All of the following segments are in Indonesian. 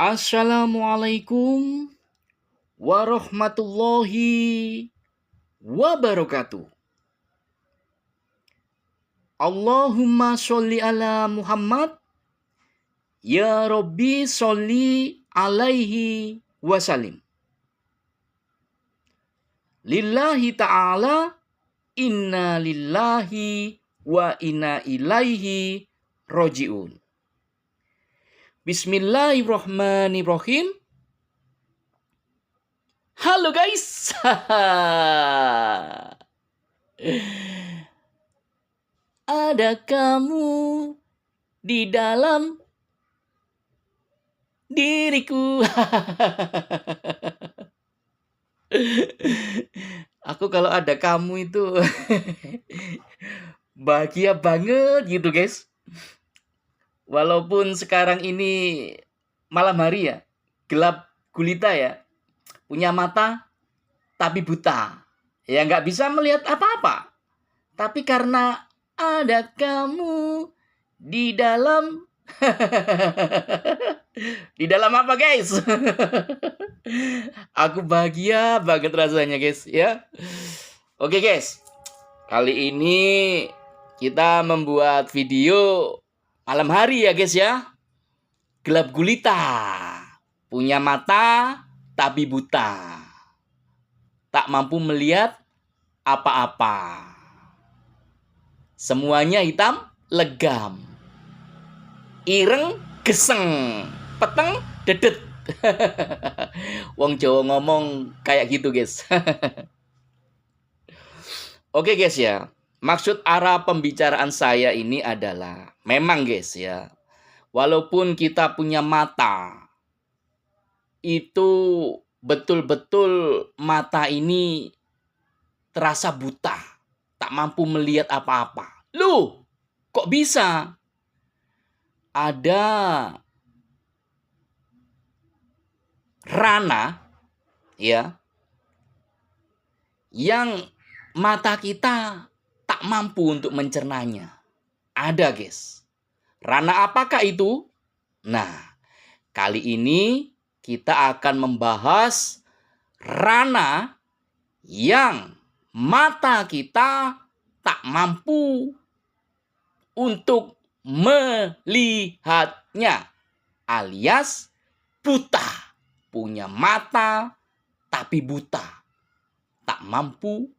Assalamualaikum warahmatullahi wabarakatuh. Allahumma sholli ala Muhammad. Ya Rabbi sholli alaihi wasallim. Lillahi ta'ala inna lillahi wa inna ilaihi roji'un. Bismillahirrahmanirrahim. Halo guys. Ada kamu di dalam diriku. Aku kalau ada kamu itu bahagia banget gitu guys. Walaupun sekarang ini malam hari ya, gelap gulita ya, punya mata tapi buta. Ya nggak bisa melihat apa-apa. Tapi karena ada kamu di dalam di dalam apa guys? Aku bahagia banget rasanya guys ya. Oke guys, kali ini kita membuat video malam hari ya guys ya. Gelap gulita, punya mata tapi buta, tak mampu melihat apa-apa. Semuanya hitam legam, ireng geseng, peteng dedet. Wong Jawa ngomong kayak gitu guys. Oke guys ya, maksud arah pembicaraan saya ini adalah memang guys ya, walaupun kita punya mata, itu betul-betul mata ini terasa buta, tak mampu melihat apa-apa. Loh, kok bisa? Ada rana ya yang mata kita tak mampu untuk mencernanya. Ada guys. Rana apakah itu? Nah, kali ini kita akan membahas rana yang mata kita tak mampu untuk melihatnya, alias buta. Punya mata tapi buta, tak mampu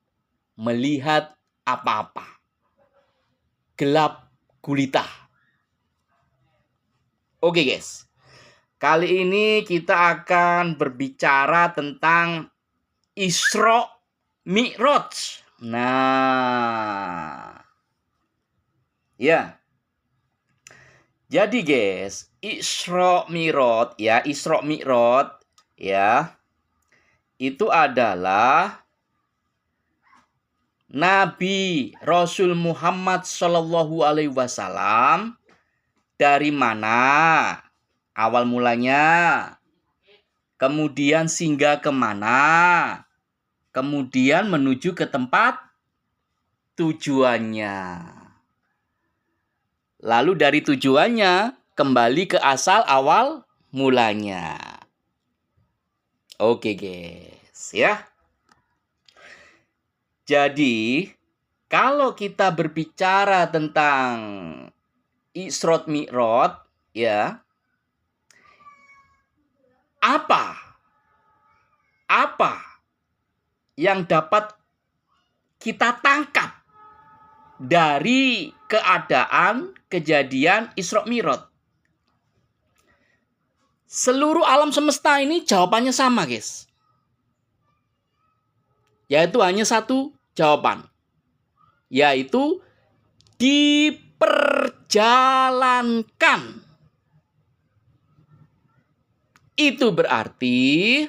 melihat apa-apa. Gelap gulita. Oke guys, kali ini kita akan berbicara tentang Isra Mi'raj. Nah, ya. Jadi guys, Isra Mi'raj ya, itu adalah Nabi Rasul Muhammad Shallallahu Alaihi Wasallam. Dari mana awal mulanya, kemudian singgah kemana, kemudian menuju ke tempat tujuannya. Lalu dari tujuannya kembali ke asal awal mulanya. Oke guys ya. Jadi kalau kita berbicara tentang Isra Mi'raj ya, apa yang dapat kita tangkap dari keadaan kejadian Isra Mi'raj? Seluruh alam semesta ini jawabannya sama guys, yaitu hanya satu jawaban, yaitu diperjalankan. Itu berarti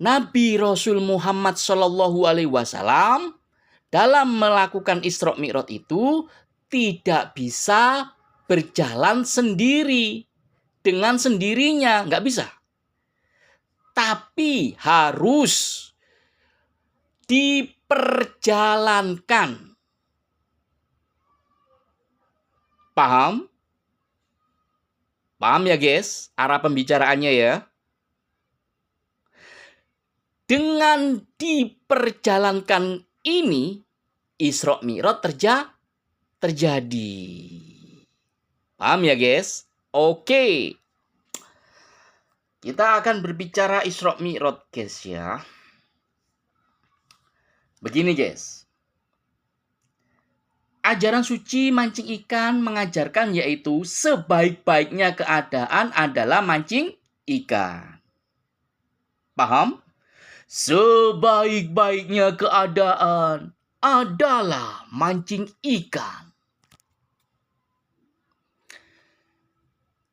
Nabi Rasul Muhammad Shallallahu Alaihi Wasallam dalam melakukan Isra Mi'raj itu tidak bisa berjalan sendiri dengan sendirinya, nggak bisa. Tapi harus diperjalankan. Paham? Paham ya guys, arah pembicaraannya ya? Dengan diperjalankan ini, Isra Mi'raj terjadi. Paham ya guys? Oke. Kita akan berbicara Isra Mi'raj guys ya. Begini guys. Ajaran suci mancing ikan mengajarkan yaitu sebaik-baiknya keadaan adalah mancing ikan. Paham? Sebaik-baiknya keadaan adalah mancing ikan.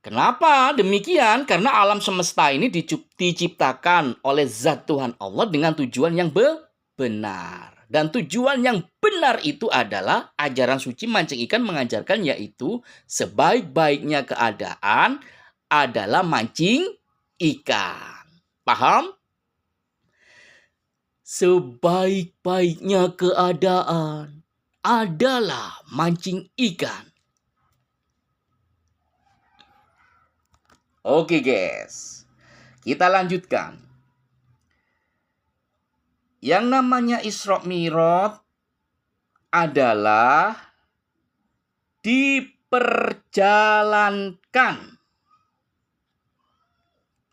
Kenapa demikian? Karena alam semesta ini diciptakan oleh zat Tuhan Allah dengan tujuan yang benar. Dan tujuan yang benar itu adalah ajaran suci mancing ikan mengajarkan yaitu sebaik-baiknya keadaan adalah mancing ikan. Paham? Sebaik-baiknya keadaan adalah mancing ikan. Oke guys, kita lanjutkan. Yang namanya Isra Mi'raj adalah diperjalankan.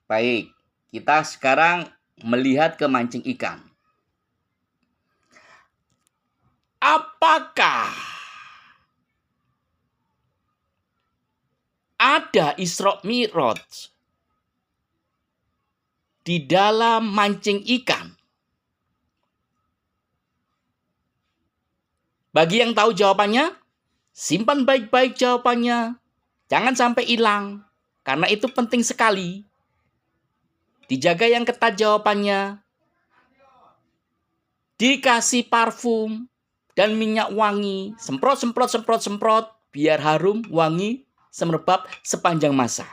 Baik, kita sekarang melihat ke mancing ikan. Apakah ada Isra Mi'raj di dalam mancing ikan? Bagi yang tahu jawabannya, simpan baik-baik jawabannya. Jangan sampai hilang, karena itu penting sekali. Dijaga yang ketat jawabannya. Dikasih parfum dan minyak wangi. Semprot, biar harum, wangi, semerbak sepanjang masa.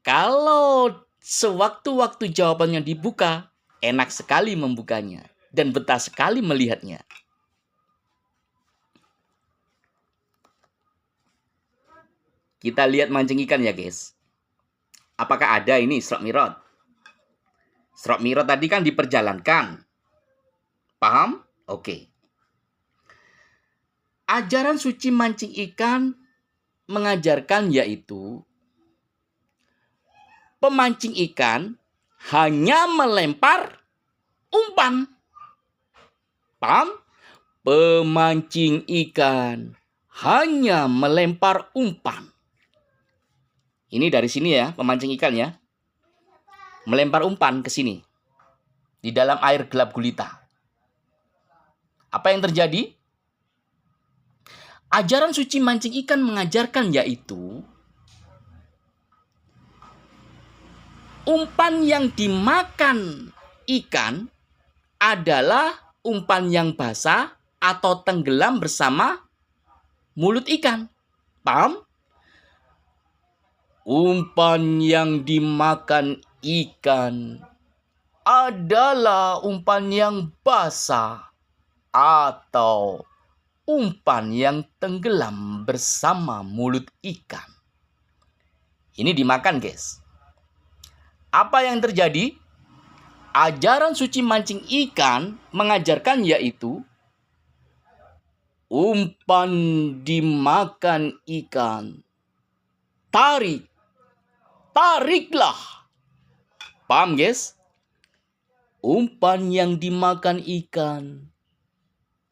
Kalau sewaktu-waktu jawabannya dibuka, enak sekali membukanya. Dan betah sekali melihatnya. Kita lihat mancing ikan ya guys. Apakah ada ini Isra Mi'raj? Isra Mi'raj tadi kan diperjalankan. Paham? Oke. Ajaran suci mancing ikan mengajarkan yaitu pemancing ikan hanya melempar umpan. Paham? Pemancing ikan hanya melempar umpan. Ini dari sini ya, pemancing ikan ya. Melempar umpan ke sini. Di dalam air gelap gulita. Apa yang terjadi? Ajaran suci mancing ikan mengajarkan yaitu umpan yang dimakan ikan adalah umpan yang basah atau tenggelam bersama mulut ikan. Paham? Umpan yang dimakan ikan adalah umpan yang basah atau umpan yang tenggelam bersama mulut ikan. Ini dimakan, guys. Apa yang terjadi? Ajaran suci mancing ikan mengajarkan yaitu umpan dimakan ikan. Tariklah. Paham guys? Umpan yang dimakan ikan.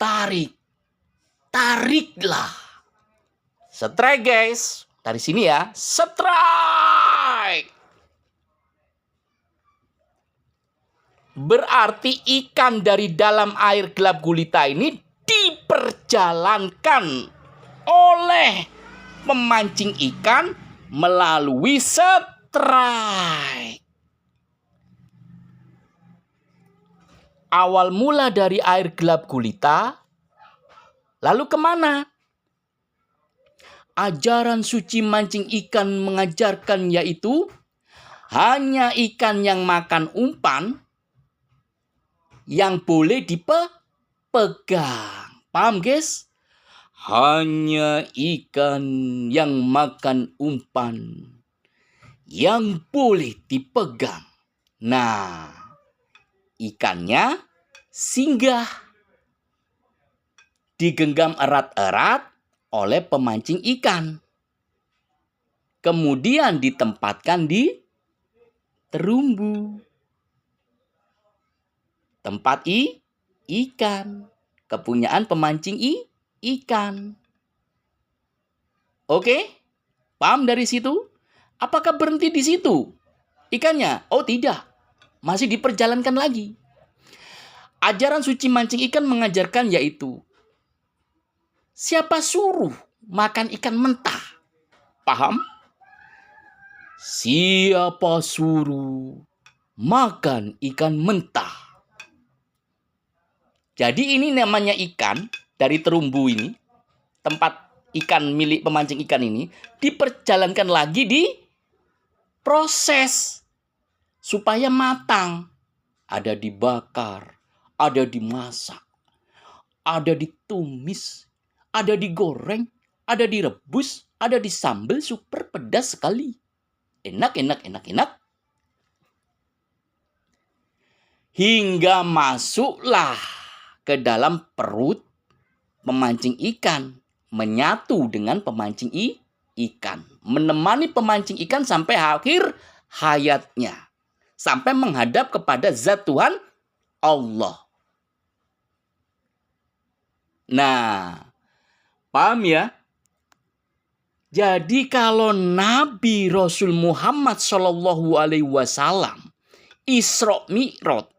Tariklah. Strike guys. Dari sini ya. Strike. Berarti ikan dari dalam air gelap gulita ini diperjalankan oleh pemancing ikan melalui strike. Awal mula dari air gelap gulita, lalu kemana? Ajaran suci mancing ikan mengajarkan yaitu hanya ikan yang makan umpan yang boleh dipegang. Paham guys? Hanya ikan yang makan umpan yang boleh dipegang. Nah, ikannya singgah, digenggam erat-erat oleh pemancing ikan. Kemudian ditempatkan di terumbu. Tempat ikan. Kepunyaan pemancing ikan. Oke? Paham dari situ? Apakah berhenti di situ ikannya? Oh tidak. Masih diperjalankan lagi. Ajaran suci mancing ikan mengajarkan yaitu, siapa suruh makan ikan mentah? Paham? Siapa suruh makan ikan mentah? Jadi ini namanya ikan dari terumbu ini, tempat ikan milik pemancing ikan ini, diperjalankan lagi di proses supaya matang. Ada dibakar, ada dimasak, ada ditumis, ada digoreng, ada direbus, ada disambal, super pedas sekali. Enak. Hingga masuklah ke dalam perut pemancing ikan, menyatu dengan pemancing ikan, menemani pemancing ikan sampai akhir hayatnya, sampai menghadap kepada zat Tuhan Allah. Nah, paham ya? Jadi kalau Nabi Rasul Muhammad SAW Isra Mi'raj,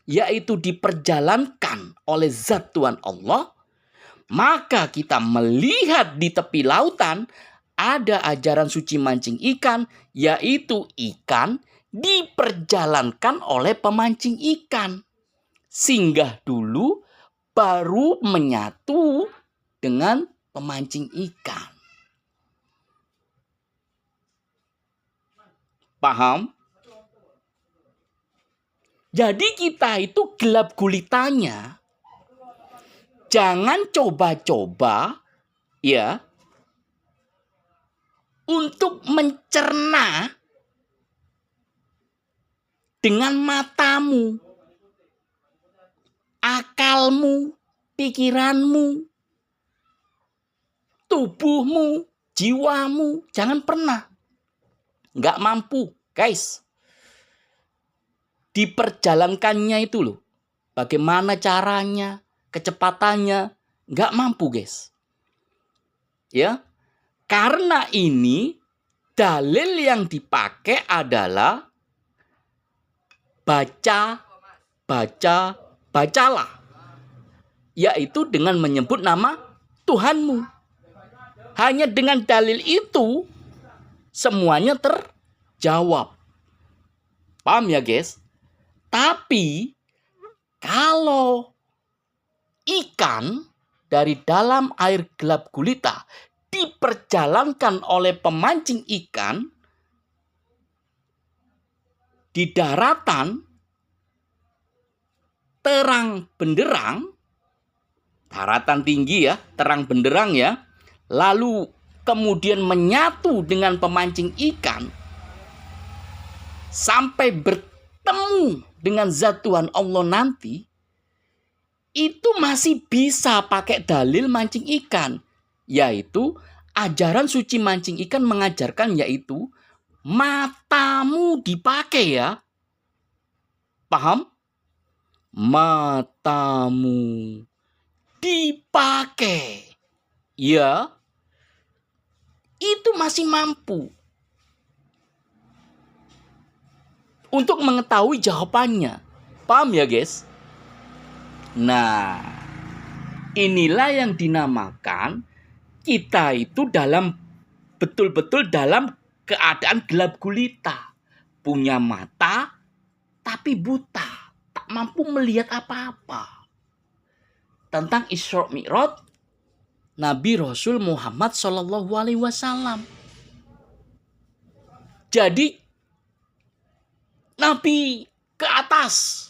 yaitu diperjalankan oleh zat Tuhan Allah, maka kita melihat di tepi lautan ada ajaran suci mancing ikan, yaitu ikan diperjalankan oleh pemancing ikan. Singgah dulu, baru menyatu dengan pemancing ikan. Paham? Jadi kita itu gelap gulitanya. Jangan coba-coba ya untuk mencerna dengan matamu, akalmu, pikiranmu, tubuhmu, jiwamu. Jangan pernah. Nggak mampu, guys. Diperjalankannya itu loh. Bagaimana caranya, kecepatannya, nggak mampu, guys. Ya, karena ini dalil yang dipakai adalah bacalah. Yaitu dengan menyebut nama Tuhanmu. Hanya dengan dalil itu, semuanya terjawab. Paham ya, guys? Tapi kalau ikan dari dalam air gelap gulita diperjalankan oleh pemancing ikan di daratan terang benderang, daratan tinggi ya, terang benderang ya, lalu kemudian menyatu dengan pemancing ikan sampai bertemu dengan zat Tuhan Allah nanti, itu masih bisa pakai dalil mancing ikan, yaitu ajaran suci mancing ikan mengajarkan yaitu matamu dipakai ya. Paham? Matamu dipakai. Ya. Itu masih mampu untuk mengetahui jawabannya. Paham ya, guys? Nah, inilah yang dinamakan kita itu betul-betul dalam keadaan gelap gulita. Punya mata tapi buta, tak mampu melihat apa-apa. Tentang Isra Mi'raj Nabi Rasul Muhammad SAW. Jadi Nabi ke atas.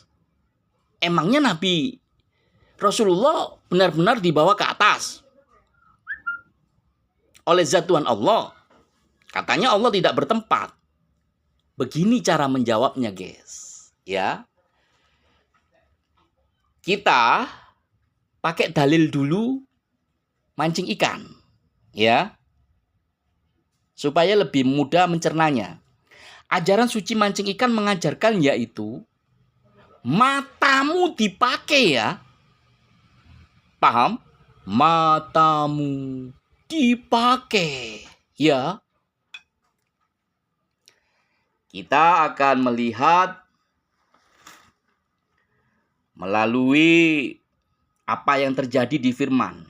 Emangnya Nabi Rasulullah benar-benar dibawa ke atas oleh zat Tuhan Allah. Katanya Allah tidak bertempat. Begini cara menjawabnya, guys. Ya. Kita pakai dalil dulu mancing ikan, ya. Supaya lebih mudah mencernanya. Ajaran suci mancing ikan mengajarkan yaitu matamu dipakai ya. Paham? Matamu dipakai ya. Kita akan melihat melalui apa yang terjadi di firman.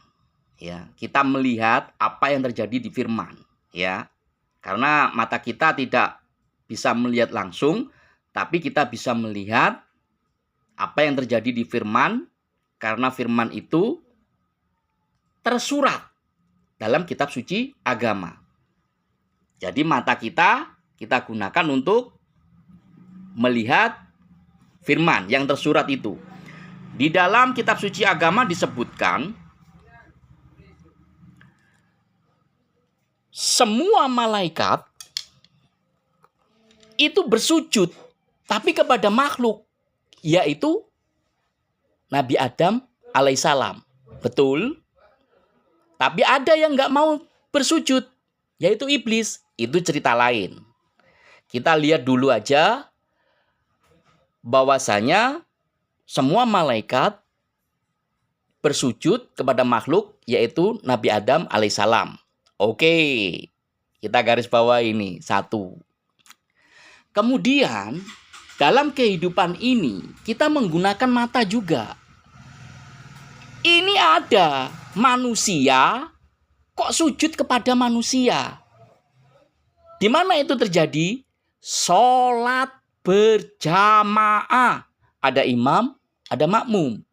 Ya, kita melihat apa yang terjadi di firman, ya. Karena mata kita tidak bisa melihat langsung, tapi kita bisa melihat apa yang terjadi di firman karena firman itu tersurat dalam kitab suci agama. Jadi mata kita gunakan untuk melihat firman yang tersurat itu. Di dalam kitab suci agama disebutkan semua malaikat itu bersujud tapi kepada makhluk, yaitu Nabi Adam alaihissalam. Betul? Tapi ada yang nggak mau bersujud, yaitu iblis. Itu cerita lain. Kita lihat dulu aja bahwasanya semua malaikat bersujud kepada makhluk, yaitu Nabi Adam alaihissalam. Oke, kita garis bawah ini. 1. Kemudian, dalam kehidupan ini, kita menggunakan mata juga. Ini ada manusia, kok sujud kepada manusia? Di mana itu terjadi? Sholat berjamaah. Ada imam, ada makmum.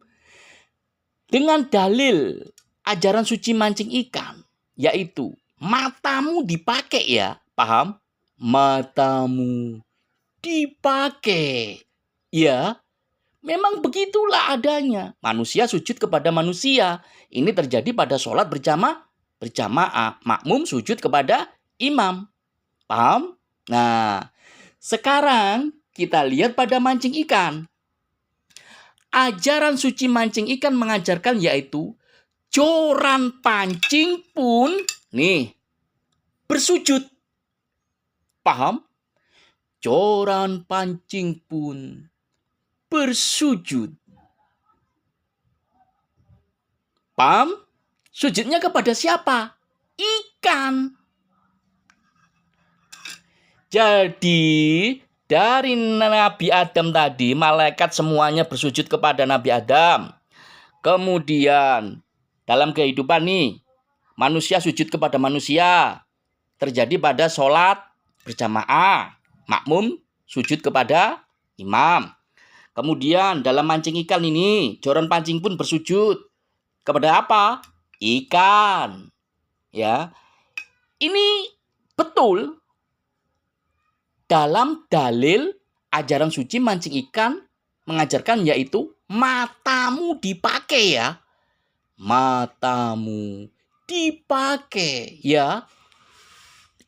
Dengan dalil ajaran suci mancing ikan, yaitu matamu dipakai ya. Paham? Matamu dipakai. Ya, memang begitulah adanya. Manusia sujud kepada manusia. Ini terjadi pada sholat berjamaah. Makmum sujud kepada imam. Paham? Nah, sekarang kita lihat pada mancing ikan. Ajaran suci mancing ikan mengajarkan yaitu joran pancing pun nih bersujud. Paham? Joran pancing pun bersujud. Paham? Sujudnya kepada siapa? Ikan. Jadi dari Nabi Adam tadi, malaikat semuanya bersujud kepada Nabi Adam. Kemudian dalam kehidupan nih, manusia sujud kepada manusia. Terjadi pada sholat berjamaah. Makmum sujud kepada imam. Kemudian dalam mancing ikan ini, joran pancing pun bersujud kepada apa? Ikan. Ya. Ini betul dalam dalil ajaran suci mancing ikan mengajarkan yaitu matamu dipakai ya. Matamu dipakai ya.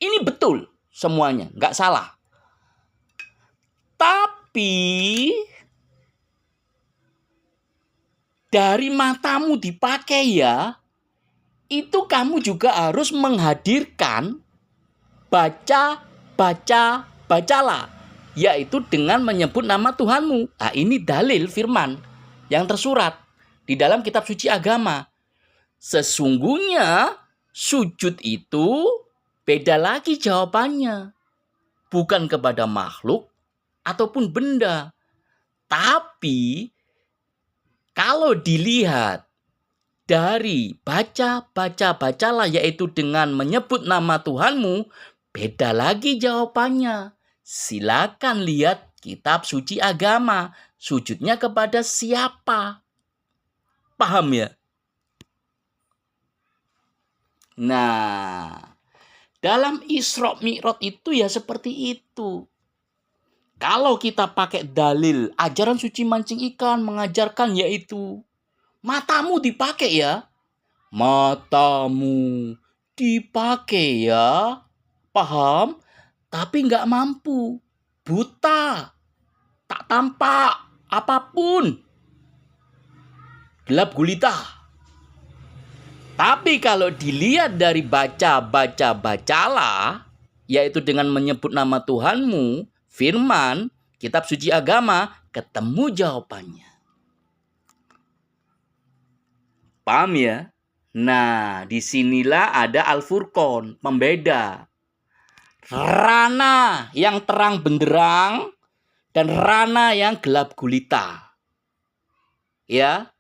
Ini betul semuanya, nggak salah. Tapi dari matamu dipakai ya, itu kamu juga harus menghadirkan bacalah, yaitu dengan menyebut nama Tuhanmu. Nah, ini dalil firman yang tersurat di dalam kitab suci agama. Sesungguhnya sujud itu beda lagi jawabannya. Bukan kepada makhluk ataupun benda. Tapi kalau dilihat dari bacalah, yaitu dengan menyebut nama Tuhanmu, beda lagi jawabannya. Silakan lihat kitab suci agama. Sujudnya kepada siapa? Paham ya? Nah, dalam Isra Mi'raj itu ya seperti itu. Kalau kita pakai dalil ajaran suci mancing ikan mengajarkan yaitu matamu dipakai ya. Matamu dipakai ya. Paham? Tapi nggak mampu. buta, tak tampak apapun, gelap gulita. Tapi kalau dilihat dari bacalah, yaitu dengan menyebut nama Tuhanmu, firman, kitab suci agama, ketemu jawabannya. Paham ya? Nah, disinilah ada Al-Furqan, pembeda. Rana yang terang benderang dan rana yang gelap gulita. Ya,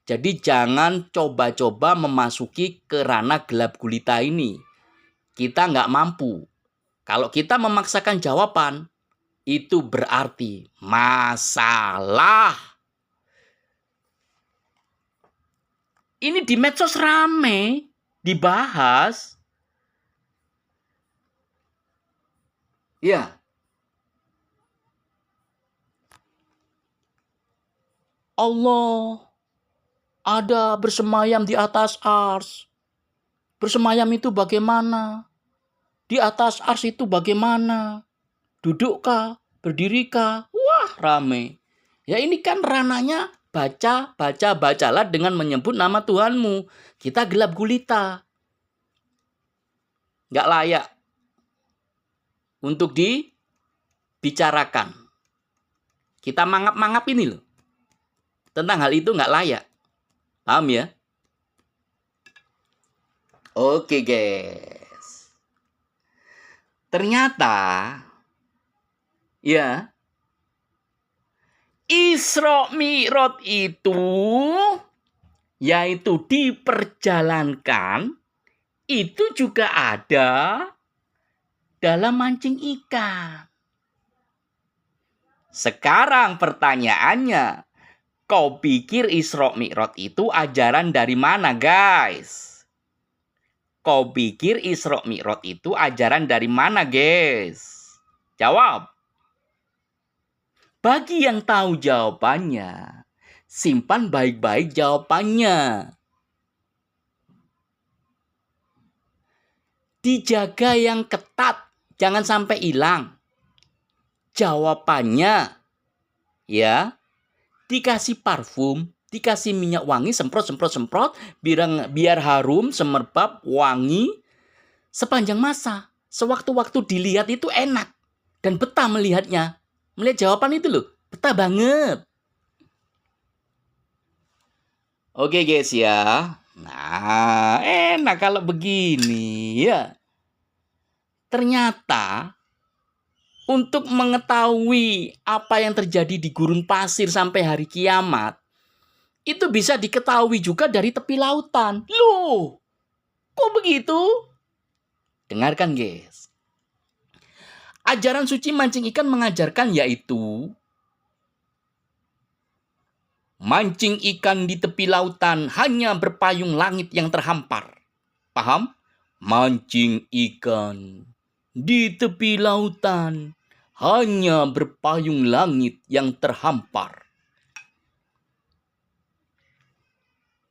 jadi jangan coba-coba memasuki ke ranah gelap gulita ini. Kita nggak mampu. Kalau kita memaksakan jawaban, itu berarti masalah. Ini di medsos rame, dibahas. Ya. Allah ada bersemayam di atas ars. Bersemayam itu bagaimana? Di atas ars itu bagaimana? Dudukkah? Berdirikah? Wah, rame. Ya ini kan rananya bacalah dengan menyebut nama Tuhanmu. Kita gelap gulita. Nggak layak untuk dibicarakan. Kita mangap-mangap ini loh. Tentang hal itu nggak layak. Paham ya? Oke guys. Ternyata ya Isra Mi'raj itu yaitu diperjalankan itu juga ada dalam mancing ikan. Sekarang pertanyaannya, kau pikir Isra Mi'raj itu ajaran dari mana, guys? Kau pikir Isra Mi'raj itu ajaran dari mana, guys? Jawab. Bagi yang tahu jawabannya, simpan baik-baik jawabannya. Dijaga yang ketat, jangan sampai hilang. Jawabannya, ya, dikasih parfum, dikasih minyak wangi, semprot, biar harum, semerbak, wangi, sepanjang masa. Sewaktu-waktu dilihat itu enak, dan betah melihatnya. Melihat jawaban itu loh, betah banget. Oke guys ya, nah enak kalau begini ya. Ternyata untuk mengetahui apa yang terjadi di gurun pasir sampai hari kiamat, itu bisa diketahui juga dari tepi lautan. Loh, kok begitu? Dengarkan guys. Ajaran suci mancing ikan mengajarkan yaitu mancing ikan di tepi lautan hanya berpayung langit yang terhampar. Paham? Mancing ikan di tepi lautan hanya berpayung langit yang terhampar.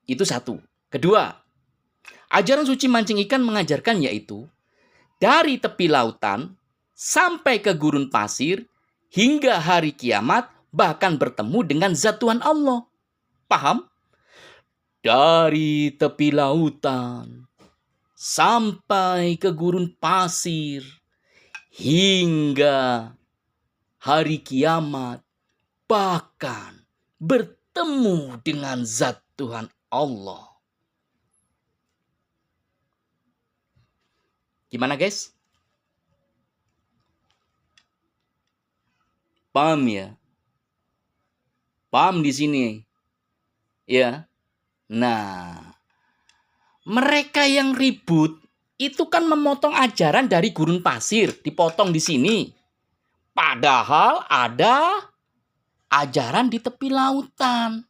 Itu satu. Kedua, ajaran suci mancing ikan mengajarkan yaitu dari tepi lautan sampai ke gurun pasir hingga hari kiamat bahkan bertemu dengan zat Tuhan Allah. Paham? Dari tepi lautan sampai ke gurun pasir hingga hari kiamat bahkan bertemu dengan zat Tuhan Allah. Gimana guys? Paham ya? Paham di sini? Ya. Nah, mereka yang ribut itu kan memotong ajaran dari gurun pasir, dipotong di sini. Padahal ada ajaran di tepi lautan.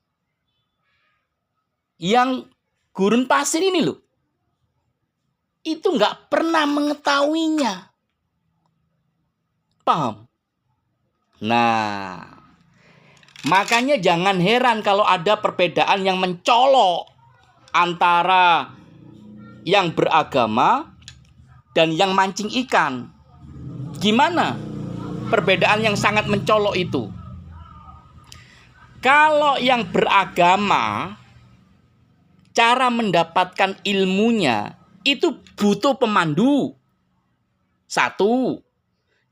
Yang gurun pasir ini loh, itu nggak pernah mengetahuinya. Paham? Nah, makanya jangan heran kalau ada perbedaan yang mencolok antara yang beragama dan yang mancing ikan. Gimana? perbedaan yang sangat mencolok itu. Kalau yang beragama, cara mendapatkan ilmunya itu butuh pemandu, 1,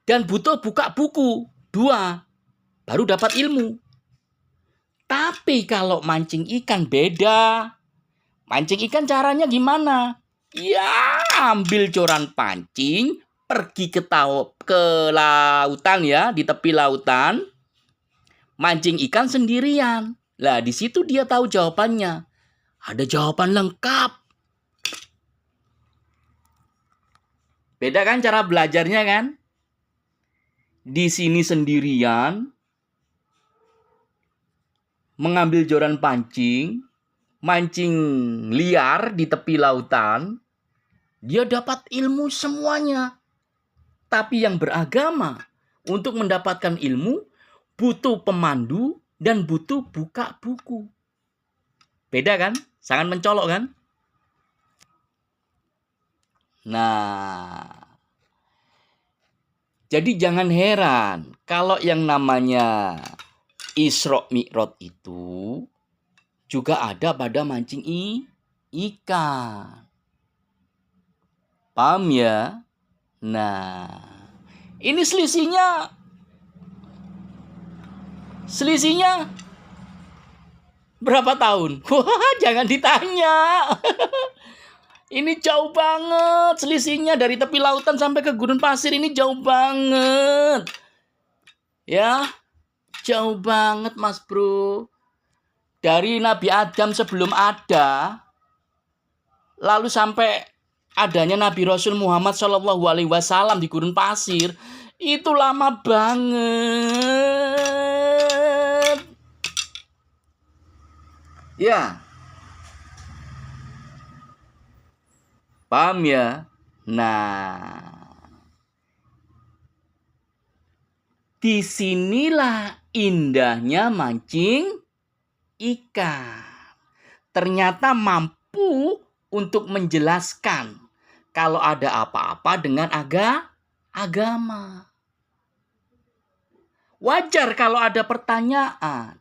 dan butuh buka buku, 2, baru dapat ilmu. Tapi kalau mancing ikan beda. Mancing ikan caranya gimana? Ya, ambil joran pancing, pergi ke lautan ya, di tepi lautan, mancing ikan sendirian. Lah, di situ dia tahu jawabannya. Ada jawaban lengkap. Beda kan cara belajarnya kan? Di sini sendirian, mengambil joran pancing, mancing liar di tepi lautan, dia dapat ilmu semuanya. Tapi yang beragama, untuk mendapatkan ilmu, butuh pemandu dan butuh buka buku. Beda kan? Sangat mencolok kan? Nah, jadi jangan heran kalau yang namanya Isra Mi'raj itu juga ada pada mancing ikan. Paham ya? Nah, ini selisihnya berapa tahun? Wah, jangan ditanya. Ini jauh banget selisihnya dari tepi lautan sampai ke gurun pasir, ini jauh banget. Ya, jauh banget Mas Bro. Dari Nabi Adam sebelum ada, lalu sampai adanya Nabi Rasul Muhammad SAW di gurun pasir, itu lama banget. Ya. Paham ya? Nah, disinilah indahnya mancing ikan. Ternyata mampu untuk menjelaskan kalau ada apa-apa dengan agama. Wajar kalau ada pertanyaan.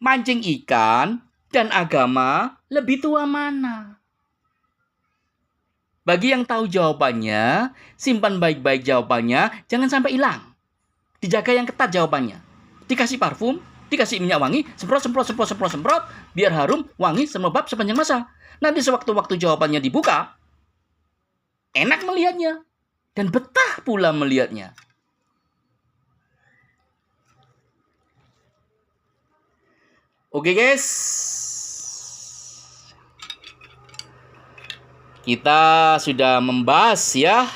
Mancing ikan dan agama lebih tua mana? Bagi yang tahu jawabannya, simpan baik-baik jawabannya, jangan sampai hilang. Dijaga yang ketat jawabannya. Dikasih parfum, dikasih minyak wangi, semprot, biar harum, wangi, semerbak sepanjang masa. Nanti sewaktu-waktu jawabannya dibuka, enak melihatnya, dan betah pula melihatnya. Oke guys, kita sudah membahas ya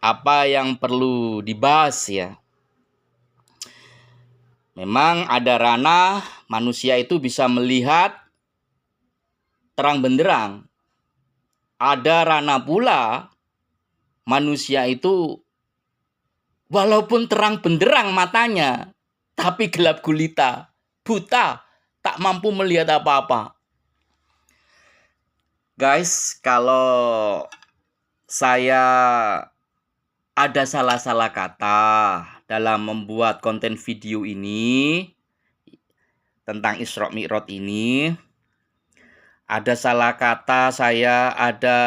apa yang perlu dibahas ya. Memang ada ranah manusia itu bisa melihat terang benderang. Ada ranah pula manusia itu walaupun terang benderang matanya, tapi gelap gulita, buta, tak mampu melihat apa-apa. Guys, kalau saya ada salah-salah kata dalam membuat konten video ini tentang Isra Mi'raj ini, ada salah kata saya, ada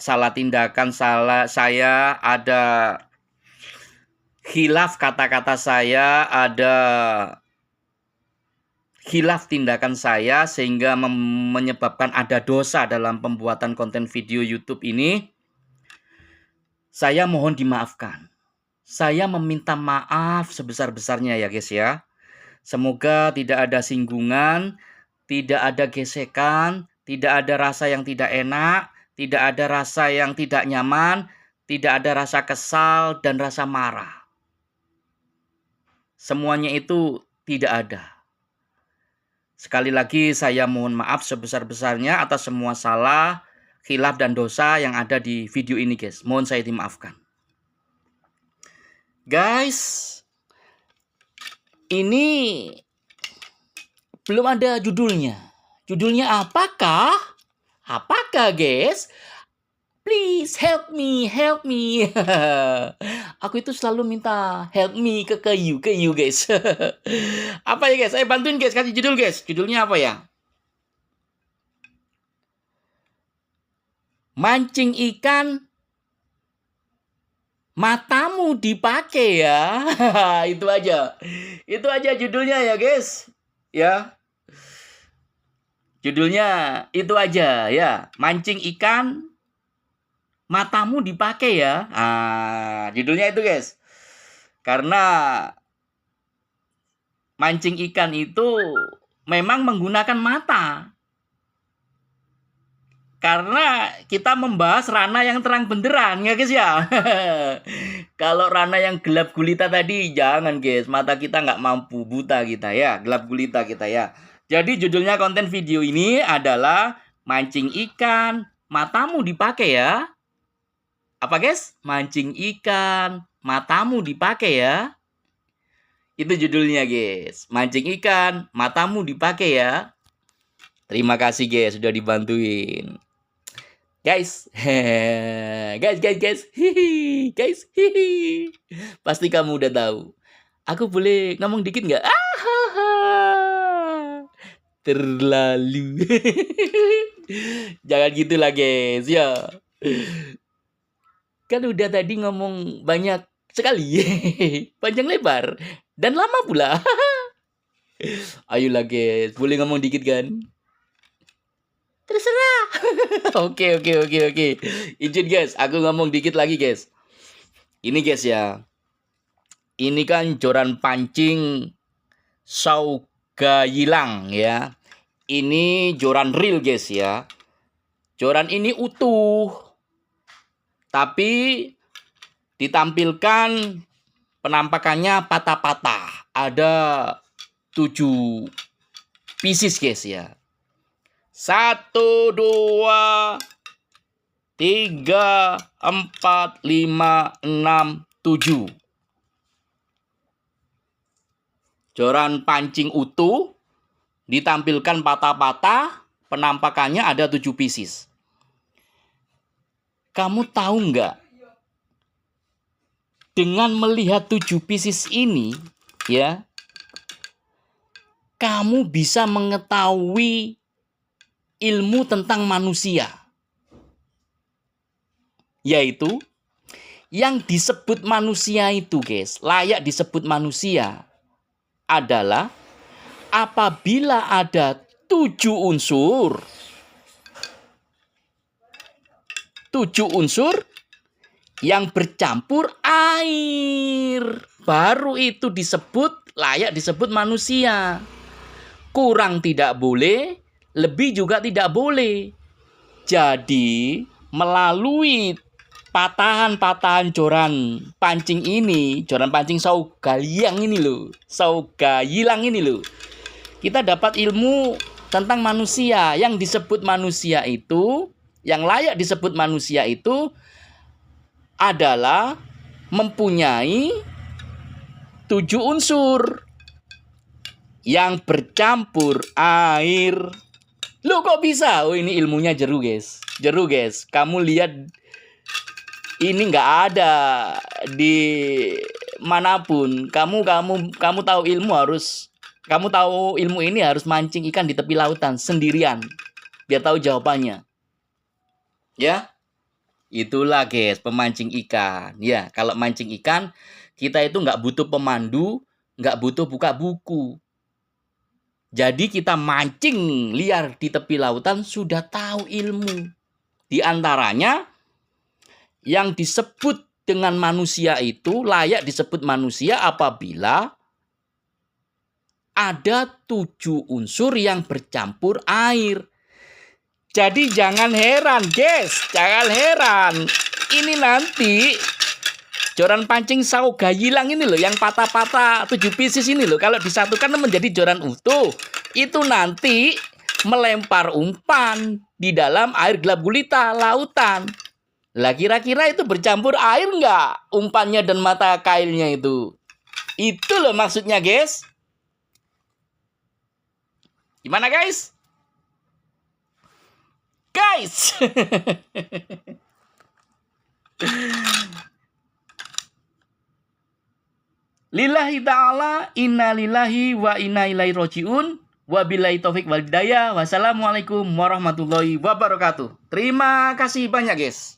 salah tindakan saya, ada khilaf kata-kata saya, ada khilaf tindakan saya sehingga menyebabkan ada dosa dalam pembuatan konten video YouTube ini, saya mohon dimaafkan. Saya meminta maaf sebesar-besarnya ya guys ya. Semoga tidak ada singgungan, tidak ada gesekan, tidak ada rasa yang tidak enak, tidak ada rasa yang tidak nyaman, tidak ada rasa kesal dan rasa marah. Semuanya itu tidak ada. Sekali lagi saya mohon maaf sebesar-besarnya atas semua salah, khilaf dan dosa yang ada di video ini guys. Mohon saya dimaafkan. Guys, ini belum ada judulnya. Judulnya apakah? Apakah guys? Please help me, help me. Aku itu selalu minta help me ke you guys. Apa ya guys? Saya bantuin guys, kasih judul guys. Judulnya apa ya? Mancing ikan, matamu dipakai ya. Itu aja. Itu aja judulnya ya guys. Ya. Judulnya itu aja ya. Mancing ikan, matamu dipakai ya. Judulnya itu guys. Karena mancing ikan itu memang menggunakan mata. Karena kita membahas ranah yang terang benderang ya guys ya. Kalau ranah yang gelap gulita tadi jangan guys. Mata kita nggak mampu, buta kita ya. Gelap gulita kita ya. Jadi judulnya konten video ini adalah mancing ikan, matamu dipakai ya. Apa guys? Mancing ikan, matamu dipakai ya. Itu judulnya guys. Mancing ikan, matamu dipakai ya. Terima kasih guys sudah dibantuin. Guys. Guys. Hihi. Guys. Hihi. Pasti kamu udah tahu. Aku boleh ngomong dikit nggak? Terlalu. Jangan gitulah guys ya. Kan udah tadi ngomong banyak sekali. Panjang lebar. Dan lama pula. Ayolah guys. Boleh ngomong dikit kan? Terserah. Oke. Izin guys. Aku ngomong dikit lagi guys. Ini guys ya. Ini kan joran pancing Saugailang ya. Ini joran real guys ya. Joran ini utuh. Tapi ditampilkan penampakannya patah-patah. Ada 7 pieces guys ya. 1, 2, 3, 4, 5, 6, 7. Joran pancing utuh. Ditampilkan patah-patah. Penampakannya ada 7 pieces. Kamu tahu nggak? Dengan melihat 7 pieces ini, ya, kamu bisa mengetahui ilmu tentang manusia. Yaitu, yang disebut manusia itu, guys, layak disebut manusia adalah apabila ada 7 unsur. 7 unsur yang bercampur air. Baru itu disebut layak disebut manusia. Kurang tidak boleh, lebih juga tidak boleh. Jadi, melalui patahan-patahan joran pancing ini, joran pancing Saugailang ini loh. Saugailang ini loh. Kita dapat ilmu tentang manusia. Yang disebut manusia itu, yang layak disebut manusia itu adalah mempunyai 7 unsur yang bercampur air. Loh kok bisa? Oh ini ilmunya jeru guys. Jeru guys. Kamu lihat ini nggak ada di manapun. Kamu tahu ilmu ini harus mancing ikan di tepi lautan sendirian. Biar tahu jawabannya. Ya, itulah guys pemancing ikan. Ya, kalau mancing ikan kita itu nggak butuh pemandu, nggak butuh buka buku. Jadi kita mancing liar di tepi lautan sudah tahu ilmu. Di antaranya yang disebut dengan manusia itu layak disebut manusia apabila ada 7 unsur yang bercampur air. Jadi jangan heran guys, jangan heran. Ini nanti joran pancing Saugailang ini loh, yang patah-patah 7 pieces ini loh. Kalau disatukan menjadi joran utuh, itu nanti melempar umpan di dalam air gelap gulita lautan. Lah kira-kira itu bercampur air nggak umpannya dan mata kailnya itu? Itu loh maksudnya guys. Gimana guys? Guys. Lillahi ta'ala, inna lillahi wa inna ilaihi roji'un. Wabillahi taufik wal hidayah. Wassalamualaikum warahmatullahi wabarakatuh. Terima kasih banyak, guys.